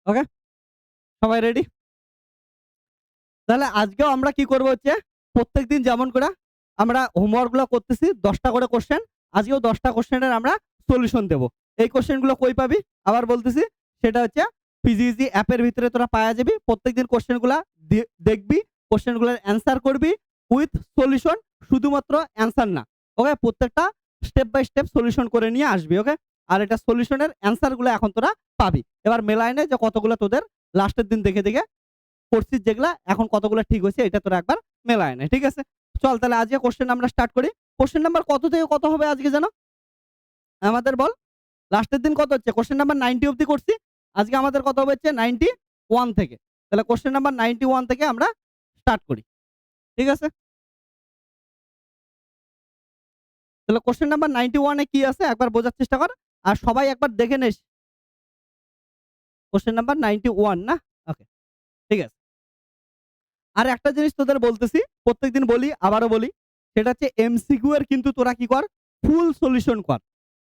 ওকে? সবাই রেডি? তাহলে আজকেও আমরা কি করব হচ্ছে প্রত্যেকদিন যেমন করে আমরা হোমওয়ার্ক গুলো করতেছি ১০ টা করে কোয়েশ্চেন। আজকেও ১০ টা কোয়েশ্চেনের আমরা সলিউশন দেব। এই কোয়েশ্চেন গুলো কই পাবি? আবার বলতেছি সেটা হচ্ছে পিজিইজি অ্যাপের ভিতরে তোরা পায়া যাবি। প্রত্যেকদিন কোয়েশ্চেন গুলা দেখবি, কোয়েশ্চেন গুলোর অ্যান্সার করবি উইথ সলিউশন, শুধুমাত্র অ্যান্সার না। ওকে? প্রত্যেকটা স্টেপ বাই স্টেপ সলিউশন করে নিয়ে আসবি। ওকে? আর এটা সলিউশনের অ্যান্সার গুলো এখন তোরা পাবি। এবার মেলায় নে যে কতগুলো তোদের লাস্টের দিন দেখে করছিস যেগুলা এখন কতগুলো ঠিক হয়েছে এটা তোরা একবার মেলায় নে। ঠিক আছে? চল তাহলে আজকে কোশ্চেন আমরা স্টার্ট করি। কোশ্চেন নাম্বার কত থেকে কত হবে আজকে জানো? আমাদের বল। লাস্টের দিন কত হচ্ছে? কোশ্চেন নাম্বার 90 অব্দি করছি। আজকে আমাদের কত হবে হচ্ছে 91 থেকে। তাহলে কোশ্চেন নাম্বার 91 থেকে আমরা স্টার্ট করি। ঠিক আছে? তাহলে কোশ্চেন নাম্বার 91 এ কি আছে একবার বোঝার চেষ্টা কর। আর সবাই একবার দেখে নিস। কোশ্চেন নাম্বার 91 না? ওকে, ঠিক আছে। আর একটা জিনিস তোদের বলতেছি, প্রত্যেকদিন বলি, আবারও বলি। সেটা হচ্ছে এমসিকিউ এর কিন্তু তোরা কি কর? ফুল সলিউশন কর।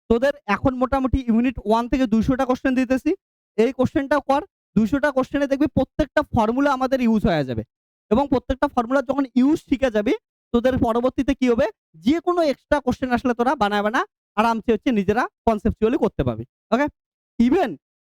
তোদের এখন মোটামুটি ইউনিট 1 থেকে 200 টা কোশ্চেন দিতেছি। এই কোশ্চেনটাও কর। 200 টা কোশ্চেনে দেখবি প্রত্যেকটা ফর্মুলা আমাদের ইউজ হয়ে যাবে। এবং প্রত্যেকটা ফর্মুলা যখন ইউজ শিখে যাবি, তোদের পরবর্তীতে কি হবে? যেকোনো এক্সট্রা কোশ্চেন আসলে তোরা বানায় আরামসে হচ্ছে নিজেরা কনসেপচুয়ালি করতে পারবি। ওকে? ইভেন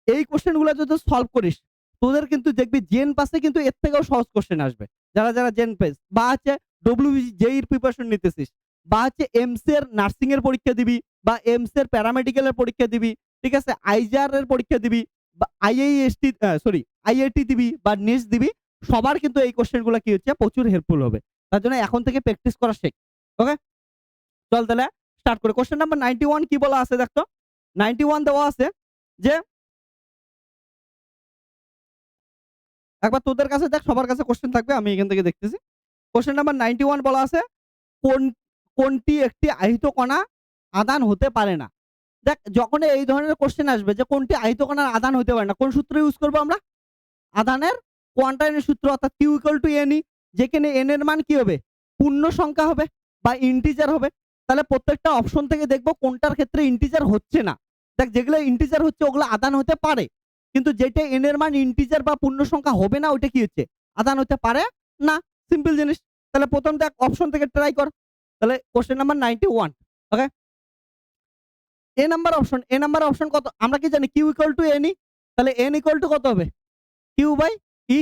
এই কোশ্চেন গুলা যদি সলভ করিস, তোদের কিন্তু দেখবি জেন পাসে কিন্তু এর থেকেও সহজ কোশ্চেন আসবে। যারা জেন পেস বা হচ্ছে ডব্লিউবিসি জেইর প্রিপারেশন নিতেছিস বা হচ্ছে এমস এর নার্সিং এর পরীক্ষা দিবি বা এমস এর প্যারামেডিক্যাল এর পরীক্ষা দিবি, ঠিক আছে? আইজার এর পরীক্ষা দিবি বা আইআইটি দিবি বা নেট দিবি, সবার কিন্তু এই কোশ্চেন গুলা কি হচ্ছে প্রচুর হেল্পফুল হবে। তার জন্য এখন থেকে প্র্যাকটিস করা শেখ। ওকে? চল তাহলে স্টার্ট করি। কোশ্চেন নাম্বার 91 কি বলা আছে দেখতো? 91 দেওয়া আছে যে, একবার তোদের কাছে দেখ, সবার কাছে কোশ্চেন থাকবে, আমি এখান থেকে দেখতেছি। কোশ্চেন নাম্বার 91 বলা আছে কোন কোনটি একটি আহিত কণা আদান হতে পারে না। দেখ যখন এই ধরনের কোশ্চেন আসবে যে কোনটি আহিত কণার আদান হতে পারে না, কোন সূত্র ইউজ করবো আমরা? আদানের কোয়ান্টাইনের সূত্র, অর্থাৎ q equal to n e, যেখানে এন এর মান কি হবে? পূর্ণ সংখ্যা হবে বা ইন্টিজার হবে। তাহলে প্রত্যেকটা অপশন থেকে দেখবো কোনটার ক্ষেত্রে ইন্টিজার হচ্ছে না। দেখ যেগুলো ইন্টিজার হচ্ছে ওগুলো আদান হতে পারে, কিন্তু যেটা এন এর মান ইন্টিজার বা পূর্ণ সংখ্যা হবে না ওইটা কি হচ্ছে? আদান হতে পারে না। সিম্পল জিনিস। তাহলে প্রথম দেখ অপশন থেকে ট্রাই কর। তাহলে কোশ্চেন নাম্বার 91। ওকে? এ নাম্বার অপশন কত? আমরা কি জানি q equal to n e. তাহলে এন ইকুয়াল টু কত হবে? Q by e.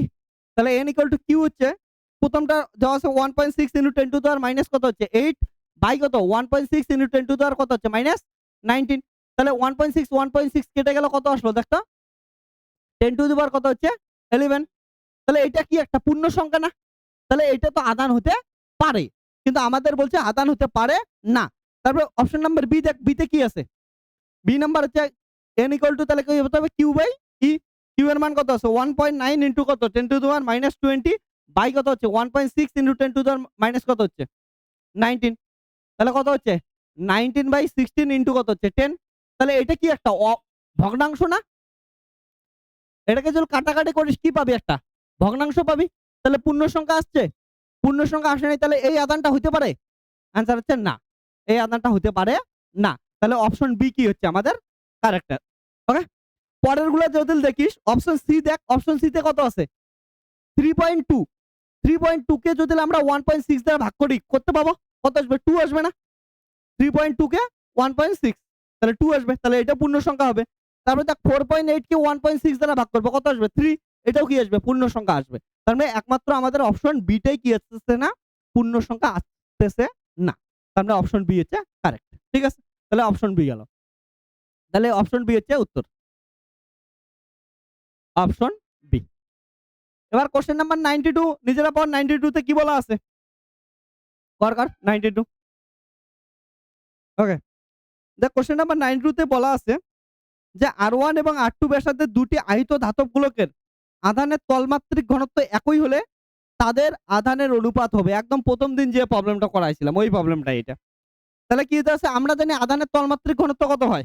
তাহলে এন ইকুয়াল টু কিউ হচ্ছে প্রথমটা দেওয়া আছে 1.6 into 10 to the power minus কত হচ্ছে 8 বাই কত 1.6 ইনটু 10 টু দি পাওয়ার কত হচ্ছে মাইনাস 19। তাহলে 1.6 কেটে গেল, কত আসলো দেখতো? 10 টু দি পাওয়ার কত হচ্ছে 11। তাহলে এটা কি একটা পূর্ণ সংখ্যা না? তাহলে এটা তো আদান হতে পারে, কিন্তু আমাদের বলছে আদান হতে পারে না। তারপরে অপশন নাম্বার বি দেখ, বিতে কি আছে? বি নাম্বার হচ্ছে n ইকুয়াল টু, তাহলে কি হতে হবে? Q by E. কিউ এর মান কত আছে? 1.9 ইনটু কত 10 to the power minus 20 by কত হচ্ছে 1.6 into 10 to the power minus কত হচ্ছে 19। তাহলে কত হচ্ছে 19 বাই 16 ইনটু কত হচ্ছে 10। তাহলে এটা কি একটা ভগ্নাংশ না? এটাকে যদি কাটাকাটি করিস কি পাবি? একটা ভগ্নাংশ পাবি। তাহলে পূর্ণ সংখ্যা আসছে? পূর্ণ সংখ্যা আসে নাই, তাহলে এই আদানটা হইতে পারে? অ্যান্সার হচ্ছে না, এই আদানটা হতে পারে না। তাহলে অপশন বি কি হচ্ছে আমাদের কারেক্ট। ওকে? পরের গুলো যদি দেখিস, অপশন সি দেখ, অপশন সি তে কত আছে? 3.2। 3.2 কে যদি আমরা 1.6 দ্বারা ভাগ করি করতে পাবো কত আসবে? 2 আসবে না? 3.2 কে 1.6, তাহলে 2 আসবে। তাহলে এটা পূর্ণ সংখ্যা হবে। তারপরে দেখ 4.8 কে 1.6 দ্বারা ভাগ করবো কত আসবে? 3। এটাও কি আসবে? পূর্ণ সংখ্যা আসবে। তার মানে একমাত্র আমাদের অপশন বি টাই কি আসতেছে না? পূর্ণ সংখ্যা আসতেছে না। তার মানে অপশন বি হচ্ছে কারেক্ট। ঠিক আছে? তাহলে অপশন বি গেল। তাহলে অপশন বি হচ্ছে উত্তর। Option b. এবার কোশ্চেন নাম্বার 92 নিজেরা পড়। 92 তে কি বলা আছে? কর 92। ওকে, দেখ কোশ্চেন নাম্বার 92 তে বলা আছে যে R1 এবং R2 ব্যাসার্ধের দুটি আহিত ধাতব গোলকের আধানের তলমাত্রিক ঘনত্ব একই হলে তাদের আধানের অনুপাত হবে। একদম প্রথম দিন যে প্রবলেমটা করাইছিলাম ওই প্রবলেমটা এটা। তাহলে কি হতে আছে? আমরা জানি আধানের তলমাত্রিক ঘনত্ব কত হয়?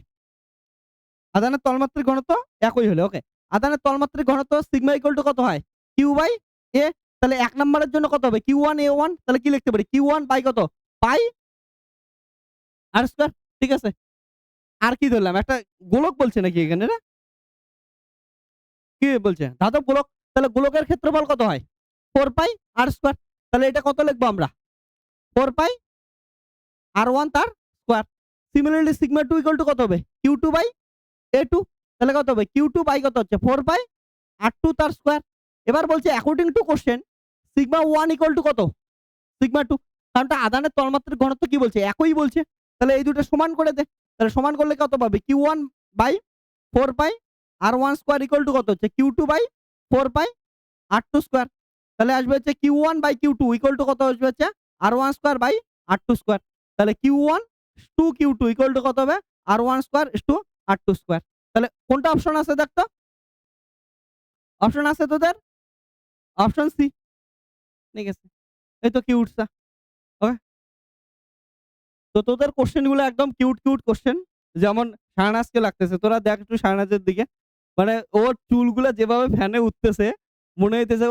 আধানের তলমাত্রিক ঘনত্ব একই হলে। ওকে, আধানের তলমাত্রিক ঘনত্ব সিগমা ইকুয়াল টু কত হয়? কিউ বাই এ। তাহলে 1 নম্বরের জন্য কত হবে? কিউ1 a1। তাহলে কি লিখতে পারি? কিউ1 বাই কত? পাই আর স্কয়ার। ঠিক আছে? আর কি ধরলাম? একটা গোলক বলছে নাকি এখানে রে? কি বলছে ধাতব গোলক, তাহলে গোলকের ক্ষেত্রফল কত হয় 4 পাই আর স্কয়ার। তাহলে এটা কত লিখবো আমরা 4 পাই r1 তার square. Similarly sigma 2 equal to কত হবে q2 বাই a2। তাহলে কত হবে q2 বাই কত হচ্ছে 4 পাই r2 তার স্কয়ার। এবার বলছে according to question sigma 1 equal to কত সিগমা 2, কারণটা আধানের তলমাত্রার ঘনত্ব কি বলছে একই বলছে। তাহলে এই দুটো সমান করে দে, তাহলে সমান করলে কত পাবে q1 by 4 pi r1 square equal to কত হচ্ছে q2 by 4 pi r2 square. তাহলে আসবে হচ্ছে q1 by q2 equal to কত আসবে হচ্ছে r1 square by r2 square. তাহলে q1 2 q2 ইকুয়াল টু কত হবে r1 square to r2 square. তাহলে কোনটা অপশন আছে দেখ তো, অপশন আছে তোদের অপশন সি, ঠিক আছে এই তো কি উঠছে। ওকে, তো তোদের কোশ্চেন গুলো একদম কিউট কিউট কোশ্চেন, যেমন শাহনাজকে লাগতেছে। তোরা দেখ একটু শাহনাজের দিকে, মানে ওর চুলগুলো যেভাবে ফ্যানে উঠতেছে মনে হইতেছে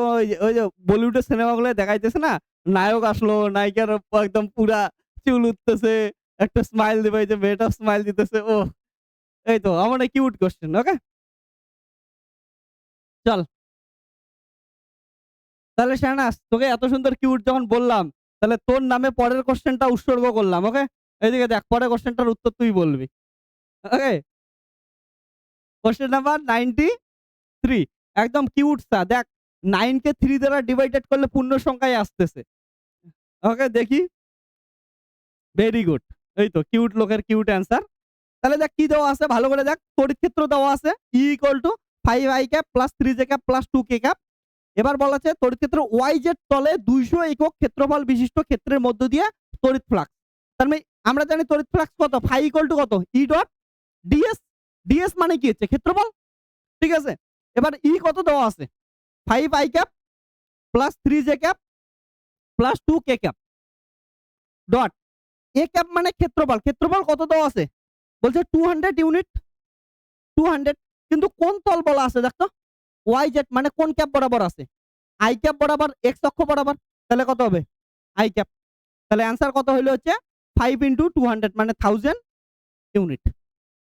ওই যে বলিউডের সিনেমাগুলো দেখাইতেছে না, নায়ক আসলো নায়িকার একদম পুরা চুল উঠতেছে, একটা স্মাইল দিবে, এই যে মেয়েটা স্মাইল দিতেছে। ও এই তো আমার কিউট কোশ্চেন। ওকে চল, তাহলে শাহনাজ তোকে এত সুন্দর কিউট যখন বললাম, তাহলে তোর নামে পরের কোশ্চেনটা উৎসর্গ করলাম। ওকে, এইদিকে দেখ পরের কোশ্চেনটার উত্তর তুই বলবি। ওকে, কোশ্চেন নাম্বার 93, একদম কিউট সা দেখ 9 কে 3 দ্বারা ডিভাইডেড করলে পূর্ণ সংখ্যায় আসতেছে। ওকে দেখি, ভেরি গুড, এই তো কিউট লোকের কিউট অ্যান্সার। তাহলে দেখ কি দেওয়া আছে ভালো করে দেখ, তড়িৎ ক্ষেত্র দেওয়া আছে E equal to 5i cap plus 3j cap plus 2k cap. এবার বলা আছে তড়িৎ ক্ষেত্র YZ তলে 200 একক ক্ষেত্রফল বিশিষ্ট ক্ষেত্রের মধ্য দিয়ে তড়িৎ ফ্লাক্স। তার মানে আমরা জানি তড়িৎ ফ্লাক্স কত, ফাই ইকুয়াল টু কত E ডট ds। ds মানে কি হচ্ছে ক্ষেত্রফল, ঠিক আছে। এবার E কত দেওয়া আছে 5i cap plus 3j cap plus 2k cap dot a cap মানে ক্ষেত্রফল, ক্ষেত্রফল কত দেওয়া আছে বলছে 200 ইউনিট 200, কিন্তু কোন তল বলা আছে দেখো YZ মানে কোন ক্যাপ বরাবর আছে i ক্যাপ বরাবর x অক্ষ বরাবর, তাহলে কত হবে i ক্যাপ। তাহলে অ্যানসার কত হলো হচ্ছে 5 ইনটু 200 মানে 1000 ইউনিট।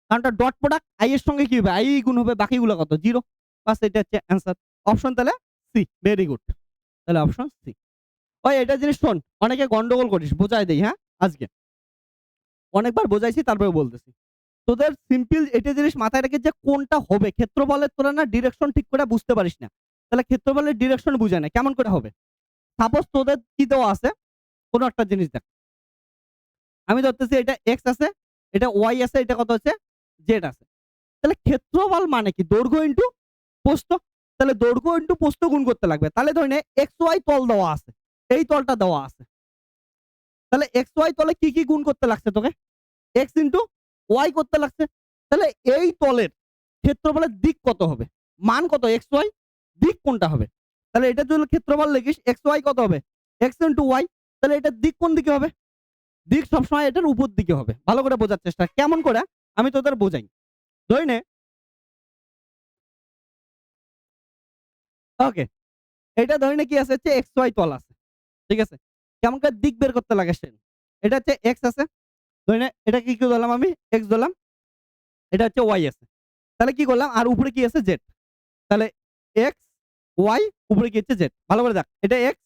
কারণটা ডট প্রোডাক্ট i এর সঙ্গে কি হবে i গুণ হবে, বাকিগুলো কত 0, বাস এটা হচ্ছে অ্যানসার। অপশন তাহলে সি, ভেরি গুড, তাহলে অপশন সি। ওই এটা জিনিস শোন, অনেকে গন্ডগোল করিস, বোঝাই দেই হ্যাঁ, আজকে অনেকবার বোঝাইছি তারপরে বলতেছি। তোদের সিম্পল এটা জিনিস মাথায় রেখে যে কোনটা হবে ক্ষেত্রফলের তোরা না ডিরেকশন ঠিক করে বুঝতে পারিস না, তাহলে ক্ষেত্রফলের ডিরেকশন বুঝে না কেমন করে হবে। সাপোজ তোদের কি দেওয়া আছে কোনো একটা জিনিস দেখ, আমি ধরতেছি এটা এক্স আছে, এটা ওয়াই আছে, এটা কত হচ্ছে জেড আছে। তাহলে ক্ষেত্রফল মানে কি দৈর্ঘ্য ইন্টু প্রস্থ, তাহলে দৈর্ঘ্য ইন্টু প্রস্থ গুণ করতে লাগবে। তাহলে ধরে নে এক্স ওয়াই তল দেওয়া আছে, এই তলটা দেওয়া আছে, তাহলে এক্স ওয়াই তলে কি কি গুণ করতে লাগছে তোকে এক্স ইন্টু ওয়াই করতে লাগছে। তাহলে এই তলের ক্ষেত্রফলের দিক কত হবে, মান কত এক্স ওয়াই, দিক কোনটা হবে। তাহলে এটা যদি ক্ষেত্রফল লিখিস এক্স ওয়াই কত হবে এক্স ইন্টু ওয়াই, তাহলে এটার দিক কোন দিকে হবে, দিক সবসময় এটার উপর দিকে হবে। ভালো করে বোঝার চেষ্টা, কেমন করে আমি তোদের বোঝাই। ধরে নে ওকে, এটা ধরে নে কি আছে হচ্ছে এক্স ওয়াই তল আছে, ঠিক আছে। কেমন করে দিক বের করতে লাগে সে, এটা হচ্ছে এক্স আছে, ধরে নে এটা কি কি ধরলাম আমি এক্স ধরলাম, এটা হচ্ছে ওয়াই আছে, তাহলে কি করলাম আর উপরে কি আছে জেড, তাহলে এক্স ওয়াই উপরে কি হচ্ছে জেড। ভালো করে দেখ এটা এক্স,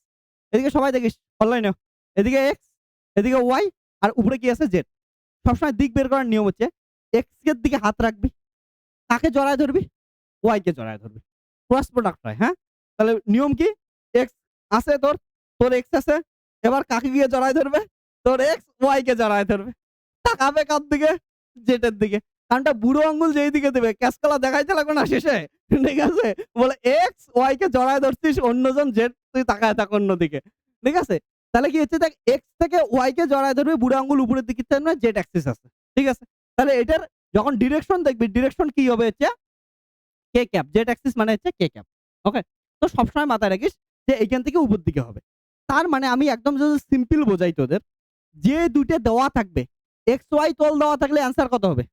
এদিকে সবাই দেখিস অনলাইনে, এদিকে এক্স এদিকে ওয়াই আর উপরে কি আছে জেড। সবসময় দিক বের করার নিয়ম হচ্ছে এক্স এর দিকে হাত রাখবি, কাকে জড়ায় ধরবি ওয়াই কে জড়ায় ধরবি, ক্রস প্রোডাক্ট হয়। হ্যাঁ, তাহলে নিয়ম কি এক্স আছে তোর, তোর এক্স আছে, এবার কাকে গিয়ে জড়ায় ধরবে তোর এক্স ওয়াই কে জড়ায় ধরবে, তাকাবে কার দিকে জেটের দিকে, কারণটা বুড়ো আঙ্গুল যেই দিকে দেবে ক্যাশকলা দেখাইতে লাগবে না শেষে, ঠিক আছে। বলে এক্স ওয়াই কে জড়ায় ধরছিস, অন্যজন জেড তুই তাকায় থাক অন্যদিকে, ঠিক আছে। তাহলে কি হচ্ছে দেখ এক্স থেকে ওয়াই কে জড়ায় ধরবে, বুড়ো আঙ্গুল উপরের দিকে থাকবে, জেড অ্যাক্সিস আছে, ঠিক আছে। তাহলে এটার যখন ডিরেকশন দেখবি ডিরেকশন কি হবে হচ্ছে কে ক্যাপ, জেড অ্যাক্সিস মানে হচ্ছে কে ক্যাপ। ওকে, তো সবসময় মাথায় রাখিস যে এইখান থেকে উপর দিকে হবে। তার মানে আমি একদম যদি সিম্পল বোঝাই তোদের, যে দুইটা দেওয়া থাকবে এক্স ওয়াই তল দেওয়া থাকলে অ্যান্সার কত হবে,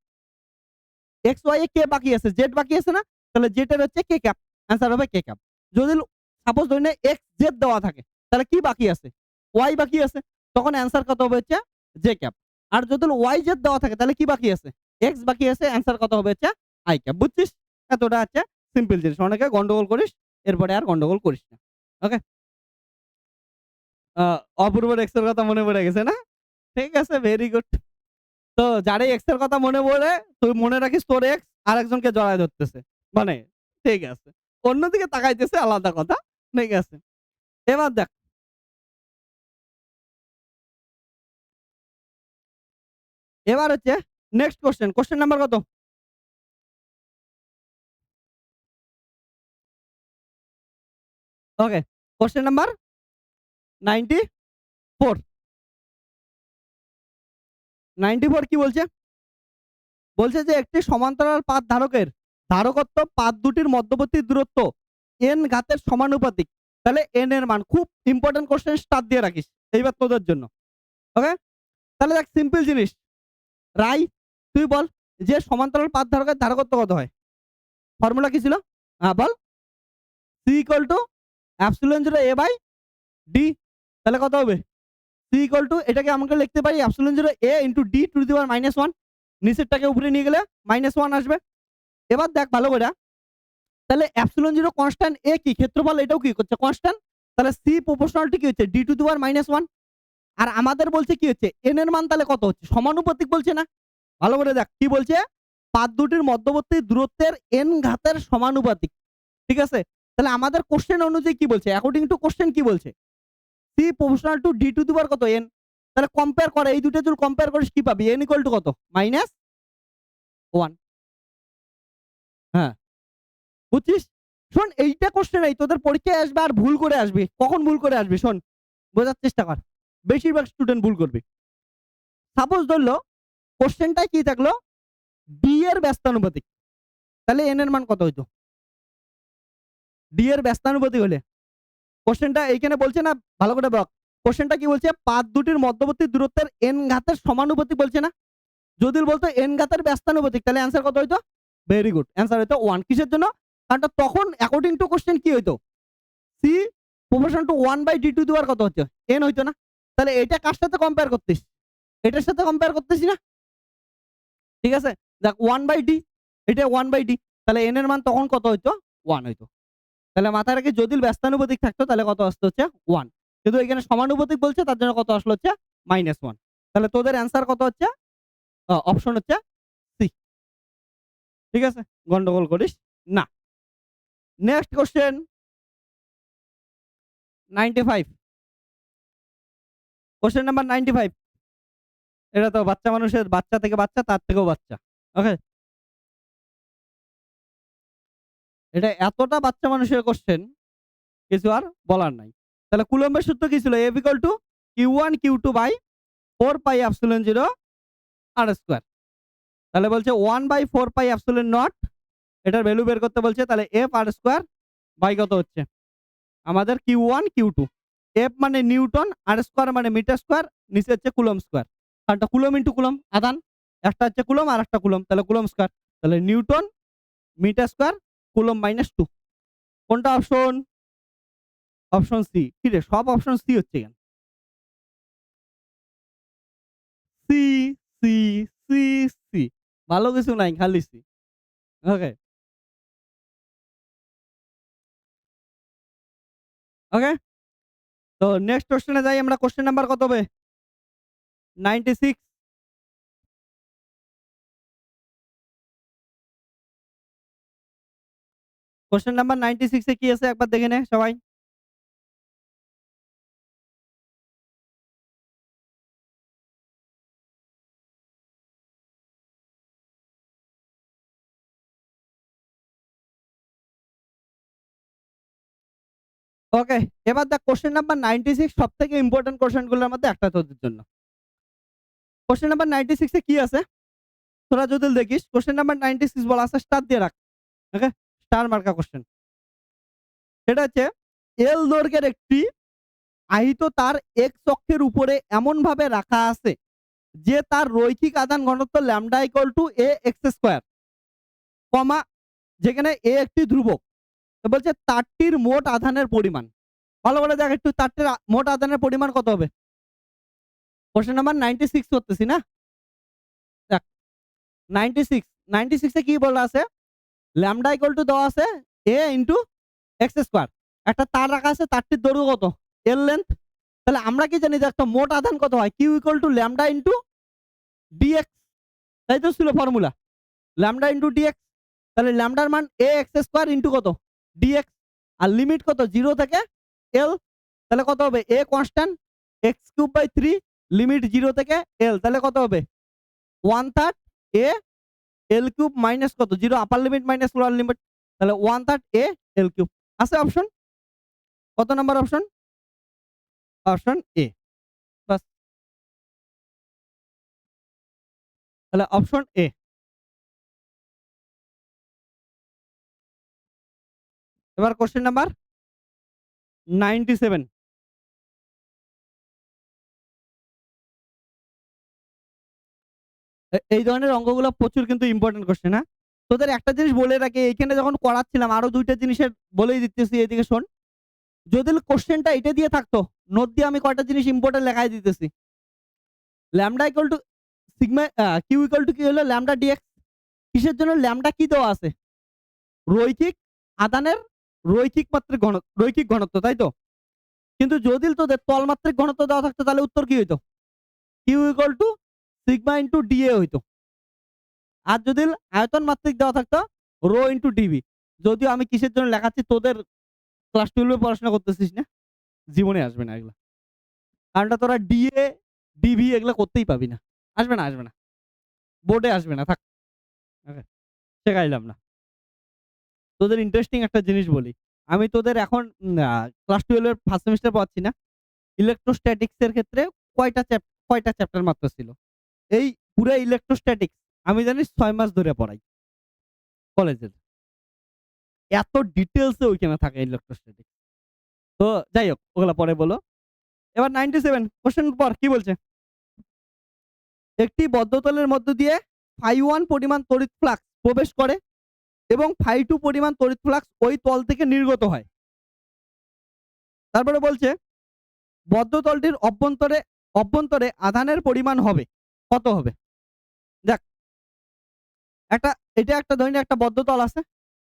এক্স ওয়াই এ কে বাকি আছে জেড বাকি আছে না, তাহলে জেড এর হচ্ছে কে ক্যাপ, অ্যান্সার হবে কে ক্যাপ। যদি সাপোজ ধরে নে এক্স জেড দেওয়া থাকে তাহলে কি বাকি আছে ওয়াই বাকি আছে, তখন অ্যান্সার কত হবে হচ্ছে জে ক্যাপ। আর যদি ওয়াই জেড দেওয়া থাকে তাহলে কি বাকি আছে এক্স বাকি আছে, অ্যান্সার কত হবে হচ্ছে আই ক্যাপ। বুঝছিস, এতটা হচ্ছে সিম্পল জিনিস, অনেকে গন্ডগোল করিস, এরপরে আর গন্ডগোল করিস না। ওকে? অপূর্বর এক্স এর কথা মনে পড়ে গেছে না? ঠিক আছে, ভেরি গুড। তো যারই এক্স এর কথা মনে পড়ে, তুই মনে রাখিস তোর এক্স আরেকজনকে জড়ায় ধরতেছে। মানে ঠিক আছে। অন্যদিকে তাকাইতেছে আলাদা কথা। ঠিক আছে। এবার দেখ, এবার হচ্ছে নেক্সট কোয়েশ্চেন। কোয়েশ্চেন নাম্বার কত? ওকে। Question number 94। 94 কি বলছে? বলছে যে একটি সমান্তরাল পাত ধারকের ধারকত্ব পাত দুটির মধ্যবর্তী দূরত্ব n ঘাতের সমানুপাতিক। তাহলে n এর মান, খুব ইম্পোর্টেন্ট কোয়েশ্চেন, স্টার দিয়ে রাখিস এইবার তোদের জন্য। ওকে? তাহলে দেখ সিম্পল জিনিস। রাই, তুই বল যে সমান্তরাল পাত ধারকের ধারকত্ব কত হয়? ফর্মুলা কি ছিল? হ্যাঁ বল। c equal to epsilon 0 a by d। তাহলে কত হবে? c ইকুয়াল টু, এটাকে আমাকে লিখতে পারি epsilon 0 a into d to the power -1। নিচেরটাকে উপরে নিয়ে গেলে -1 আসবে। এবার দেখ ভালো করে, তাহলে এপসিলন 0 কনস্ট্যান্ট, a কি ক্ষেত্রফল, এটাও কি করছে কনস্ট্যান্ট। তাহলে c প্রপোর্শনাল টু কি হচ্ছে d টু দি পাওয়ার -1। আর আমাদের বলছে কি হচ্ছে n এর মান, তাহলে কত হচ্ছে? সমানুপাতিক বলছে না? ভালো করে দেখ কি বলছে, পাত দুটির মধ্যবর্তী দূরত্বের n ঘাতের সমানুপাতিক। ঠিক আছে? তাহলে আমাদের কোশ্চেন অনুযায়ী কি বলছে, অ্যাকর্ডিং টু কোশ্চেন কি বলছে, c proportional to d to the power কত n। তাহলে কম্পেয়ার করে, এই দুটো যদি কম্পেয়ার করিস কি পাবি? n ইকুয়াল টু কত? -1। হ্যাঁ, বুঝছিস? শোন, এইটা কোশ্চেন এই তোদের পরীক্ষায় আসবে আর ভুল করে আসবি। কখন ভুল করে আসবি শোন, বোঝার চেষ্টা কর। বেশিরভাগ স্টুডেন্ট ভুল করবে। সাপোজ ধরলো কোশ্চেনটাই কি থাকলো, ডি এর ব্যস্তানুপাতিক, তাহলে এন এর মান কত হইতো? ডি এর ব্যস্তানুপাতিক হলে, কোশ্চেনটা এইখানে বলছে না, ভালো করে বল। কোশ্চেনটা কি বলছে, পাত দুটির মধ্যবর্তী দূরত্বের এন ঘাতের সমানুপাতিক বলছে না? যদি বলতো এন ঘাতের ব্যস্তানুপাতিক, তাহলে অ্যান্সার কত হইতো? ভেরি গুড, অ্যান্সার হইতো 1। কিসের জন্য? কারণ তখন অ্যাকর্ডিং টু কোশ্চেন কি হইতো, C proportion to 1 by D to the power কত হচ্ছে? এন হইতো না? তাহলে এটা কার সাথে কম্পেয়ার করতিস? এটার সাথে কম্পেয়ার করতেছি না? ঠিক আছে? দেখ 1 বাই ডি, এটা 1 বাই ডি, তাহলে এন এর মান তখন কত হইতো? 1 হইতো। তাহলে মাথায় রেখে যদি ব্যস্তানুপাতিক থাকতো তাহলে কত আসতো হচ্ছে 1। কিন্তু এখানে সমানুপাতিক বলছে, তার জন্য কত আসলো হচ্ছে -1। তাহলে তোদের অ্যান্সার কত হচ্ছে? অপশন হচ্ছে সি। ঠিক আছে? গন্ডগোল করিস না। Next question 95। Question number 95। এটা তো বাচ্চা মানুষের, বাচ্চা থেকে বাচ্চা, তার থেকেও বাচ্চা। ওকে? এটা এতটা বাচ্চা মানুষের কোশ্চেন, কিছু আর বলার নাই। তাহলে কুলম্বের সূত্র কি ছিল? F equal to Q1 Q2 by 4 pi epsilon 0 r square. তাহলে বলছে 1 বাই 4 পাই এপসিলন নট, এটার ভ্যালু বের করতে বলছে। তাহলে F আর স্কয়ার বাই কত হচ্ছে আমাদের Q1 Q2। F মানে নিউটন, আর স্কয়ার মানে মিটার স্কয়ার, নিচে হচ্ছে কুলম্ব স্কয়ার। কারণটা কুলম্ব ইনটু কুলম্ব, আধান। একটা হচ্ছে কুলম্ব আর একটা কুলম্ব, তাহলে কুলম্ব স্কয়ার। তাহলে নিউটন মিটার স্কয়ার কুলম্ব -2। কোনটা অপশন? Option C. কি রে, সব অপশন সি হচ্ছে কেন? সি, সি, সি, সি, ভালো কিছু নাই, খালি সি। ওকে, ওকে। তো নেক্সট কোশ্চেনে যাই আমরা। কোশ্চেন নাম্বার কত হবে? 96। কোশ্চেন নাম্বার 96 এ কি আছে একবার দেখে নে সবাই। ওকে, এবার দেখ কোশ্চেন নাম্বার 96 সবথেকে ইম্পোর্টেন্ট কোশ্চেন গুলোর মধ্যে একটা তোদের জন্য। কোশ্চেন নাম্বার 96 এ কি আছে তোরা যদি দেখিস, কোশ্চেন নাম্বার 96 বলা আছে স্টার দিয়ে রাখ। ওকে, স্টার মার্কা কোশ্চেন। সেটা হচ্ছে এল দৈর্ঘ্যের একটি আহিত তার এক্স অক্ষের উপরে এমন ভাবে রাখা আছে যে তার রৈখিক আধান ঘনত্ব lambda equal to A X square, comma, যেখানে এ একটি ধ্রুবক। তো বলছে তারটির মোট আধানের পরিমাণ। ভালো করে দেখ একটু, তারটির মোট আধানের পরিমাণ কত হবে? কোশ্চেন নাম্বার 96 করতেছি না? দেখ 96, 96 এ কি বলা আছে, ল্যামডা ইকুয়াল টু দেওয়া আছে এ ইন্টু এক্স স্কোয়ার, একটা তার রাখা আছে, তারটির দৈর্ঘ্য কত, এল লেন্থ। তাহলে আমরা কি জানি যে একটা মোট আধান কত হয়, q equal to lambda into dx, তাই তো ছিল ফর্মুলা, ল্যামডা ইন্টু ডিএক্স। তাহলে ল্যামডার মান এ এক্স স্কোয়ার ইন্টু কত, ডিএক্স, আর লিমিট কত, 0 থেকে এল। তাহলে কত হবে, a constant, x cube by 3, limit 0 থেকে এল, তাহলে কত হবে 1/3 এ এল কিউব মাইনাস কত, 0 আপার লিমিট মাইনাস লোয়ার লিমিট, তাহলে 1/3 এ এল কিউব। আছে অপশন, কত নাম্বার অপশন, অপশন এ। বাস, তাহলে অপশন এ। এবার কোশ্চেন নাম্বার 97। এই ধরনের অঙ্কগুলো প্রচুর কিন্তু ইম্পর্টেন্ট কোশ্চেন। হ্যাঁ, তোদের একটা জিনিস বলে রাখি, এইখানে যখন করাচ্ছিলাম আরো দুইটা জিনিসের বলেই দিতেছি, এদিকে শোন। যদি কোশ্চেনটা এটা দিয়ে থাকতো, নোট দিয়ে আমি কয়টা জিনিস ইম্পর্টেন্ট লেখাই দিতেছি। Lambda equal to sigma, q equal to কি হলো ল্যামডা ডিএক্স। কিসের জন্য, ল্যামডা কি দেওয়া আছে, রৈখিক আদানের রৈখিক মাত্রিক ঘনত্ব, রৈখিক ঘনত্ব, তাই তো। কিন্তু যদি তোদের তলমাত্রিক ঘনত্ব দেওয়া থাকতো তাহলে উত্তর কি হইতো, q equal to sigma into dA হইতো। আর যদি আয়তন মাত্রিক দেওয়া থাকতো রো ইন্টু ডিবি। যদিও আমি কিসের জন্য লেখাচ্ছি, তোদের ক্লাস 12 পড়াশোনা করতেছিস না, জীবনে আসবে না এগুলা, কারণটা তোরা ডিএ ডিভি এগুলো করতেই পাবি না, আসবে না, আসবে না, বোর্ডে আসবে না, থাক, শেখাইলাম না। তোদের ইন্টারেস্টিং একটা জিনিস বলি, আমি তোদের এখন ক্লাস 12 এর ফার্স্ট সেমিস্টার পড়াচ্ছি না, ইলেকট্রোস্ট্যাটিক্স এর ক্ষেত্রে কয়টা চ্যাপ্টার মাত্র ছিল, এই পুরো ইলেকট্রোস্ট্যাটিক্স আমি জানি 6 মাস ধরে পড়াই কলেজের, এত ডিটেলসে ওইখানে থাকে ইলেকট্রোস্ট্যাটিক্স। তো যাই হোক, ওগুলা পরে বলো। এবার 97 কোশ্চেন পর কি বলছে, একটি বদ্ধতলের মধ্য দিয়ে φ1 পরিমাণ তড়িৎ ফ্লাক্স প্রবেশ করে এবং φ2 পরিমাণ তড়িৎ ফ্লাক্স ওই তল থেকে নির্গত হয়। তারপরে বলছে বদ্ধতলটির অভ্যন্তরে আধানের পরিমাণ হবে কত হবে। দেখ, এটা একটা ধরে একটা বদ্ধতল আছে,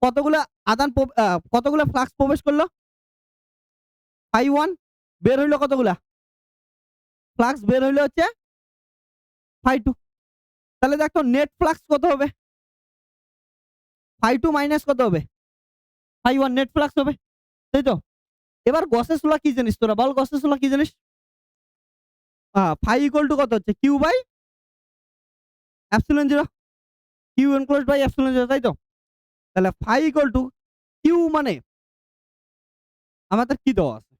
কতগুলা কতগুলা ফ্লাক্স প্রবেশ করলো, φ1, বের হইলো কতগুলা ফ্লাক্স, বের হইলো হচ্ছে φ2। তাহলে দেখ তো নেট ফ্লাক্স কত হবে, φ2 মাইনাস কত হবে, φ1 নেট ফ্লাক্স হবে, তাই তো। এবার গসের সুলা কি জানিস তোরা, বল গসের সুলা কি জানিস, ফাই ইকুয়াল টু কত হচ্ছে, q by epsilon zero, q enclosed by epsilon zero, তাই তো। তাহলে ফাই ইকুয়াল টু কিউ মানে আমাদের কি দেওয়া আছে,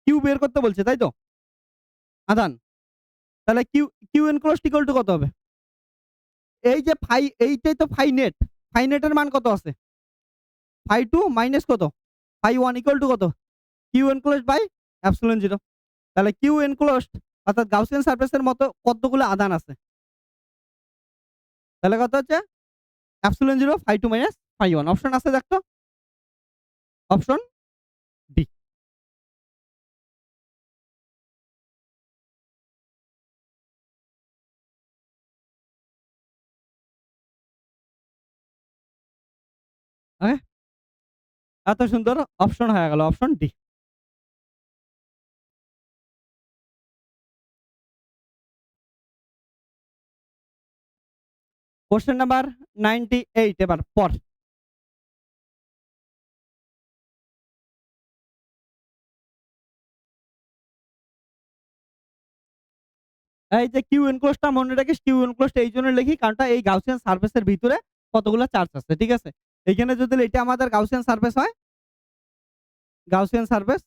কিউ বের করতে বলছে, তাই তো, আধান। তাহলে q q enclosed equal to কত হবে, এই যে ফাই, এইটাই তো ফাই নেট, ফাই নেটের মান কত আছে, φ2 মাইনাস কত, φ1 ইকুয়াল টু কত, q enclosed by epsilon zero. তাহলে কিউ এনক্লোজড অর্থাৎ গাউসিয়ান সারফেসের মতো কতগুলো আধান আছে, তাহলে কত হচ্ছে এপসিলন জিরো φ2 মাইনাস φ1। অপশন আছে দেখতো, অপশন ডি। ওকে, এত সুন্দর অপশন হয়ে গেল, অপশন ডি। কোশ্চেন নাম্বার 98 এবার পর। এই যে কিউ এনক্লোজটা মনে রাখিস, কিউ এনক্লোজড এই জন্য লিখি কারণটা এই গাউসিয়ান সারফেসের ভিতরে কতগুলো চার্জ আছে, ঠিক আছে। এইখানে যদি এটা আমাদের গাউসিয়ান সারফেস হয়, গাউসিয়ান সারফেস,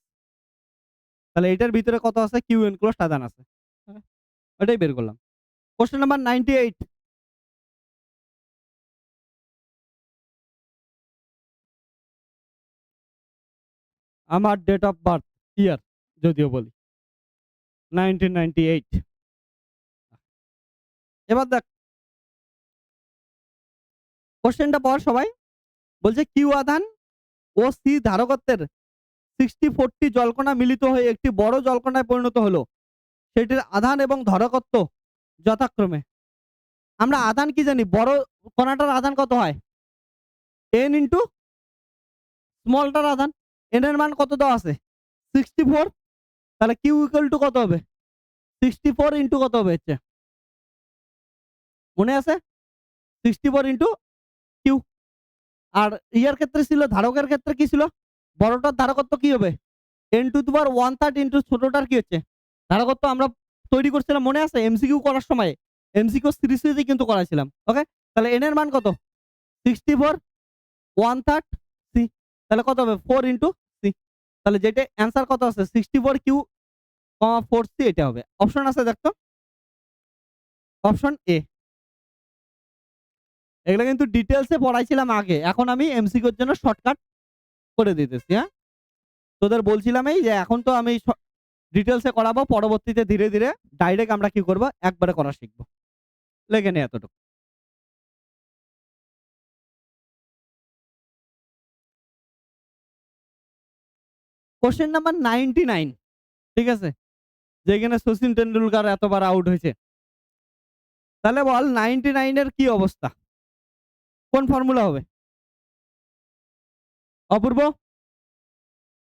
তাহলে এটার ভিতরে কত আছে, কিউ এনক্লোজড আধান আছে, ওটাই বের করলাম। কোশ্চেন নাম্বার 98, আমার ডেট অফ বার্থ ইয়ার যদিও বলি 1998। এবার দেখ কোশ্চেনটা পর সবাই, বলছে কিউ আধান ও সি ধারকত্বের 60-40 জলকণা মিলিত হয়ে একটি বড় জলকণায় পরিণত হলো, সেটির আধান এবং ধারকত্ব যথাক্রমে। আমরা আধান কি জানি, বড় কণাটার আধান কত হয়, এন ইন্টু স্মলটার আধান, এন এর মান কত দেওয়া আছে 64, তাহলে কিউ ইকুয়াল টু কত হবে 64 ইন্টু কত হবে হচ্ছে, মনে আছে 64 ইন্টু কিউ। আর ইয়ার ক্ষেত্রে ছিল, ধারকের ক্ষেত্রে কি ছিল, বড়টার ধারকত্ব কি হবে N to the power 1/3 into ছোটটার কি হচ্ছে ধারকত্ব। আমরা তৈরি করছিলাম মনে আছে এমসিকিউ করার সময়, এমসিকিউ সিরিজে কিন্তু করাইছিলাম। ওকে, তাহলে এন এর মান কত 64 1/3 সি, তাহলে কত হবে 4 ইন্টু সি। তাহলে যেটা অ্যান্সার কত আছে 64 কিউ 4 সি, এটা হবে। অপশন আছে দেখতো, অপশন এ। এগুলো কিন্তু ডিটেলসে পড়াইছিলাম আগে, এখন আমি এমসিকিউর জন্য শর্টকাট করে দিতেছি। হ্যাঁ, তোদের বলছিলাম এই যে এখন তো আমি ডিটেলসে করাবো, পরবর্তীতে ধীরে ধীরে ডাইরেক্ট আমরা কি করব একবারে করা শিখবো। লেগে নে এতটুকু। কোশ্চেন নাম্বার 99, ঠিক আছে, যেখানে সচিন টেন্ডুলকার এতবার আউট হয়েছে। তাহলে বল 99 এর কি অবস্থা, কোন ফর্মুলা হবে অপূর্ব?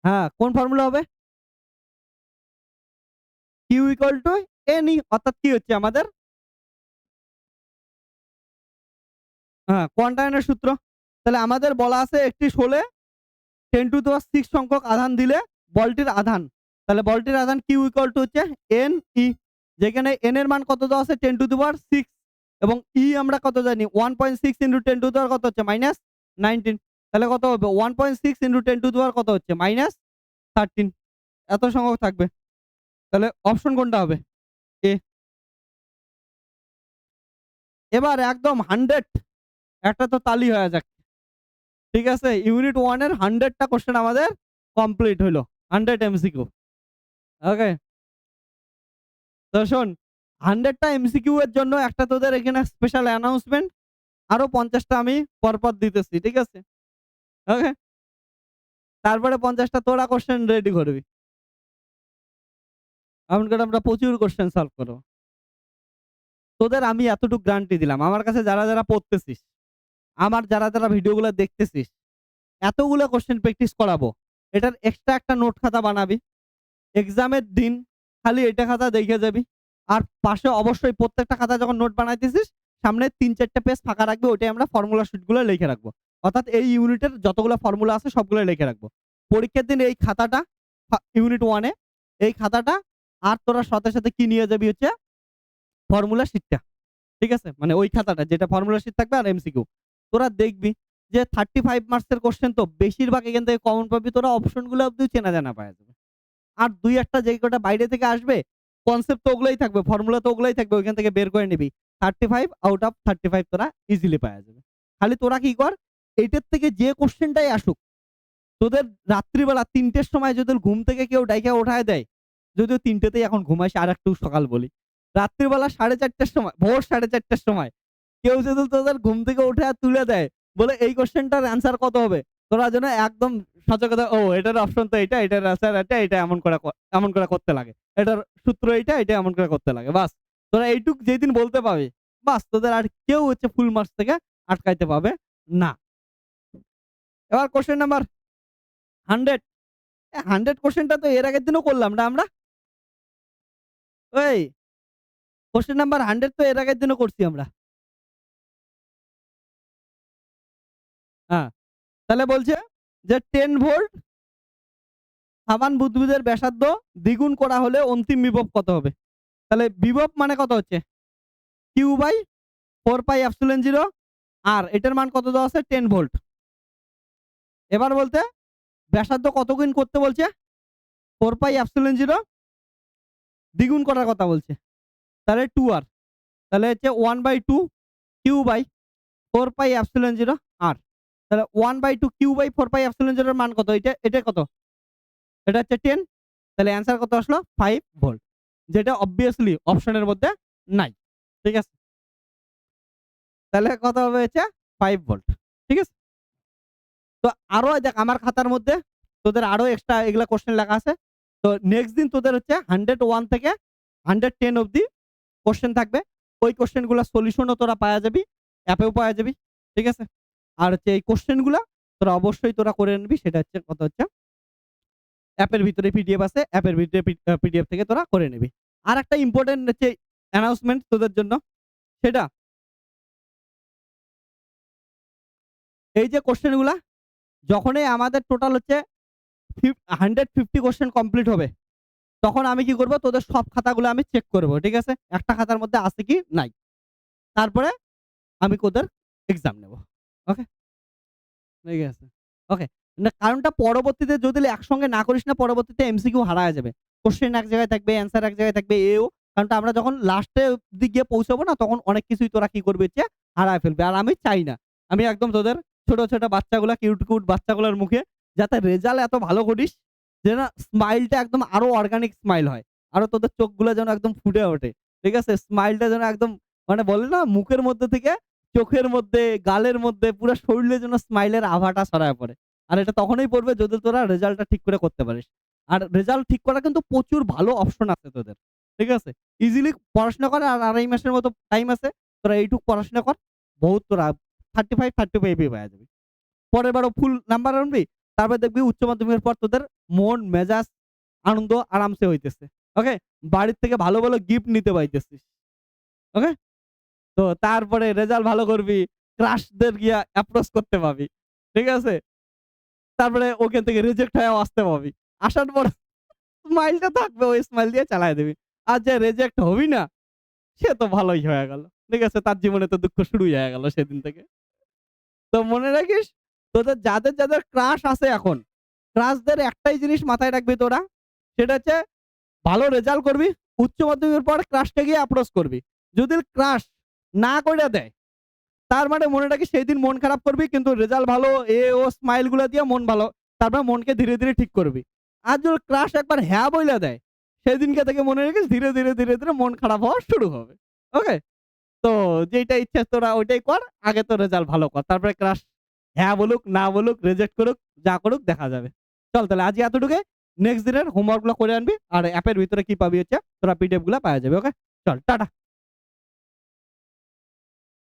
হ্যাঁ, কোন ফর্মুলা হবে কিউ ইকুয়াল টু এনই, অর্থাৎ কি হচ্ছে আমাদের হ্যাঁ কোয়ান্টাইনের সূত্র। তাহলে আমাদের বলা আছে একটি শোলে 10⁶ সংখ্যক আধান দিলে বলটির আধান, তাহলে বলটির আধান কিউ ইকুয়াল টু হচ্ছে এন ই, যেখানে এন এর মান কত দেওয়া আছে 10⁶ এবং ই আমরা কত জানি 1.6 ইন্টু 10⁻⁻ কত হচ্ছে -19, তাহলে কত হবে 1.6 ইন্টু 10⁻⁻ কত হচ্ছে -13, এত সংখ্যক থাকবে। তাহলে অপশন কোনটা হবে এ। এবার একদম 100 একটা তো তালি হয়ে যাক, ঠিক আছে, ইউনিট 1 এর 100টা কোশ্চেন আমাদের কমপ্লিট হলো, 100 এমসিকিউ। ওকে, তো শোন 100টা এমসিকিউ এর জন্য একটা তোদের এখানে স্পেশাল অ্যানাউন্সমেন্ট, আরো 50টা আমি পরপর দিতেছি, ঠিক আছে। ওকে, তারপরে 50টা তোরা কোশ্চেন রেডি করবি, এমন করে আমরা প্রচুর কোশ্চেন সলভ করবো। তোদের আমি এতটুকু গ্যারান্টি দিলাম, আমার কাছে যারা যারা পড়তেছিস, আমার যারা যারা ভিডিওগুলো দেখতেছিস, এতগুলো কোশ্চেন প্র্যাকটিস করাবো, এটার এক্সট্রা একটা নোট খাতা বানাবি, এক্সামের দিন খালি এটা খাতা দেখে যাবি। আর পাশে অবশ্যই প্রত্যেকটা খাতা যখন নোট বানাইতেছিস সামনে 3-4টা পেজ ফাঁকা রাখবি, ওইটাই আমরা ফর্মুলা শিটগুলো লিখে রাখবো, অর্থাৎ এই ইউনিটের যতগুলো ফর্মুলা আছে সবগুলো লিখে রাখবো। পরীক্ষার দিন এই খাতাটা ইউনিট 1 এ এই খাতাটা, আর তোরা সাথে সাথে কি নিয়ে যাবি হচ্ছে ফর্মুলা শিটটা, ঠিক আছে, মানে ওই খাতাটা যেটা ফর্মুলা শিট থাকবে আর এমসিকিউ। তোরা দেখবি যে 35 মার্কসের কোশ্চেন তো বেশিরভাগ এখান থেকে কমন পাবি, তোরা অপশনগুলো অব্দি চেনা জানা পাওয়া যাবে। আর দুই একটা যে কটা বাইরে থেকে আসবে কনসেপ্ট তো ওগুলাই থাকবে, ফর্মুলা তো ওগুলাই থাকবে, ওইখান থেকে বের করে নিবি। 35 আউট অফ 35 তোরা ইজিলি পাওয়া যাবে। খালি তোরা কি কর, এইটার থেকে যে কোশ্চেনটাই আসুক, তোদের রাত্রিবেলা 3টের সময় যদি ঘুম থেকে কেউ ডাইকা ওঠায় দেয়, যদিও 3টেতেই এখন ঘুমাইছে, আর একটু সকাল বলি, রাত্রিবেলা 4:30টার সময়, ভোর 4:30টার সময় কেউ যদি তোদের ঘুম থেকে উঠে আর তুলে দেয়, বলে এই কোশ্চেনটার অ্যান্সার কত হবে, তোরা যেন একদম সচেতন, ও এটার অপশন তো এটা, এটার অ্যান্সার এটা, এটা এমন করে করতে লাগে, এটার সূত্র এটা, এটা এমন করে করতে লাগে, বাস তোরা এইটুক যেদিন বলতে পাবে, বাস তোদের আর কেউ হচ্ছে ফুল মার্কস থেকে আটকাইতে পাবে না। এবার কোশ্চেন নাম্বার 100, 100 কোশ্চেনটা তো এর আগের দিনও করলাম না আমরা, ওই কোশ্চেন নাম্বার 100 তো এর আগের দিনও করছি আমরা। হ্যাঁ, তাহলে বলছে যে 10 ভোল্ট সমান বুদ্বুদের ব্যাসার্ধ দ্বিগুণ করা হলে অন্তিম বিভব কত হবে। তাহলে বিভব মানে কত হচ্ছে কিউ বাই 4πε0, আর এটার মান কত দেওয়া আছে 10 ভোল্ট। এবার বলতে ব্যাসার্ধ কত গুণ করতে বলছে 4πε0 দ্বিগুণ করার কথা বলছে, তাহলে 2r, তাহলে হচ্ছে 1/2 কিউ বাই 4πε0 আর, তাহলে 1/2 কিউ বাই 4πε0 এর মান কত, এটা কত, এটা হচ্ছে 10, তাহলে অ্যান্সার কত আসলো 5 ভোল্ট, যেটা অবভিয়াসলি অপশনের মধ্যে নাই, ঠিক আছে। তাহলে কত হবে হচ্ছে 5 ভোল্ট, ঠিক আছে। তো আরো দেখ আমার খাতার মধ্যে তোদের আরো এক্সট্রা এগুলা কোশ্চেন লেখা আছে। তো নেক্সট দিন তোদের হচ্ছে 101 থেকে 110 অবধি কোশ্চেন থাকবে, ওই কোশ্চেন গুলা সলিউশনও তোরা পাওয়া যাবি, অ্যাপেও পাওয়া যাবি, ঠিক আছে। আর হচ্ছে এই কোশ্চেন গুলা তোরা অবশ্যই তোরা করে নিবি। সেটা হচ্ছে কথা হচ্ছে অ্যাপের ভিতরে পিডিএফ আছে, অ্যাপের ভিতরে পিডিএফ থেকে তোরা করে নিবি। আরেকটা ইম্পোর্টেন্ট হচ্ছে অ্যানাউন্সমেন্ট তোদের জন্য, সেটা এই যে কোশ্চেন গুলা যখনই আমাদের টোটাল হচ্ছে 150 কোশ্চেন কমপ্লিট হবে, তখন আমি কি করব, তোদের সব খাতাগুলো আমি চেক করব। ঠিক আছে? একটা খাতার মধ্যে আছে কি নাই। তারপরে আমি তোদের এক্সাম নেব। ওকে? ঠিক আছে। ওকে। না কারণটা পরবর্তীতে যদি একসঙ্গে না করিস না, পরবর্তীতে এমসিকিউ হারায় যাবে। কোশ্চেন এক জায়গায় থাকবে, অ্যান্সার এক জায়গায় থাকবে, এও কারণটা আমরা যখন লাস্টের দিক গিয়ে পৌঁছাবো না, তখন অনেক কিছুই তোরা কি করবি হচ্ছে হারায় ফেলবে। আর আমি চাই না। আমি একদম তোদের ছোট, ছোট বাচ্চাগুলা কিউট বাচ্চাগুলার মুখে যাতে রেজাল্ট এত ভালো করিস, যেন স্মাইলটা একদম আরো অর্গানিক স্মাইল হয়। আরো তোদের চোখগুলা যেন একদম ফুটে ওঠে। ঠিক আছে? স্মাইলটা যেন একদম মানে বলে না মুখের মধ্যে থেকে চোখের মধ্যে, গালের মধ্যে পুরা শরীরে যেন স্মাইলের আভাটা ছড়ায় পড়ে। আর এটা তখনই পড়বে যদি তোরা রেজাল্টটা ঠিক করে করতে পারিস। আর রেজাল্ট ঠিক করার কিন্তু প্রচুর ভালো অপশন আছে তোদের। ঠিক আছে? ইজিলি পড়াশোনা কর, আর ২.৫ মাসের মতো টাইম আছে। তোরা এইটুক পড়াশোনা কর। বহুত তোরা 35 পেয়ে যাবি। পরের বারও ফুল নাম্বার আনবি। তারপর দেখবি উচ্চ মাধ্যমিকের পর তোদের মন মেজাজ আনন্দ আরামসে হইতেছে। ওকে? বাড়ির থেকে ভালো, ভালো গিফট নিতে পাইতেছিস। ওকে? তো তারপরে রেজাল্ট ভালো করবি, ক্রাশদের গিয়া অ্যাপ্রোচ করতে পাবি। ঠিক আছে? তারপরে ওখান থেকে রিজেক্ট হয়েও আসতে পাবি। আসার পর স্মাইলটা থাকবে, ওই স্মাইল দিয়ে চালায় দিবি। আর যে রিজেক্ট হবি না, সে তো ভালোই হয়ে গেল। ঠিক আছে? তার জীবনে তো দুঃখ শুরুই হয়ে গেল সেদিন থেকে। তো মনে রাখিস, তোদের যাদের ক্রাশ আছে এখন, ক্রাশদের একটাই জিনিস মাথায় রাখবি তোরা, সেটা হচ্ছে ভালো রেজাল্ট করবি। উচ্চ মাধ্যমিকের পর ক্রাশকে গিয়ে অ্যাপ্রোচ করবি। যদি ক্রাশ না কইরা দেয়, তার মানে মনে রাখিস সেইদিন মন খারাপ করবি, কিন্তু রেজাল্ট ভালো ও স্মাইল গুলা দিয়ে মন ভালো। তারপর মনকে ধীরে, ধীরে ঠিক করবি। আর যদি ক্রাশ একবার হ্যাঁ বইলা দেয়, সেদিনকে থেকে মনে রাখিস ধীরে, ধীরে, ধীরে, ধীরে মন খারাপ হওয়া শুরু হবে। ওকে? তো যেইটা ইচ্ছা তোরা ওইটাই কর। আগে তো রেজাল্ট ভালো কর। তারপরে ক্রাশ হ্যাঁ বলুক, না বলুক, রিজেক্ট করুক, যা করুক দেখা যাবে। চল তাহলে আজকে এতটুকুই। নেক্সট দিনের হোমওয়ার্ক গুলো করে আনবি। আর অ্যাপের ভিতরে কি পাবি হচ্ছে তোরা পিডিএফ গুলা পাওয়া যাবে। ওকে? চল টাটা।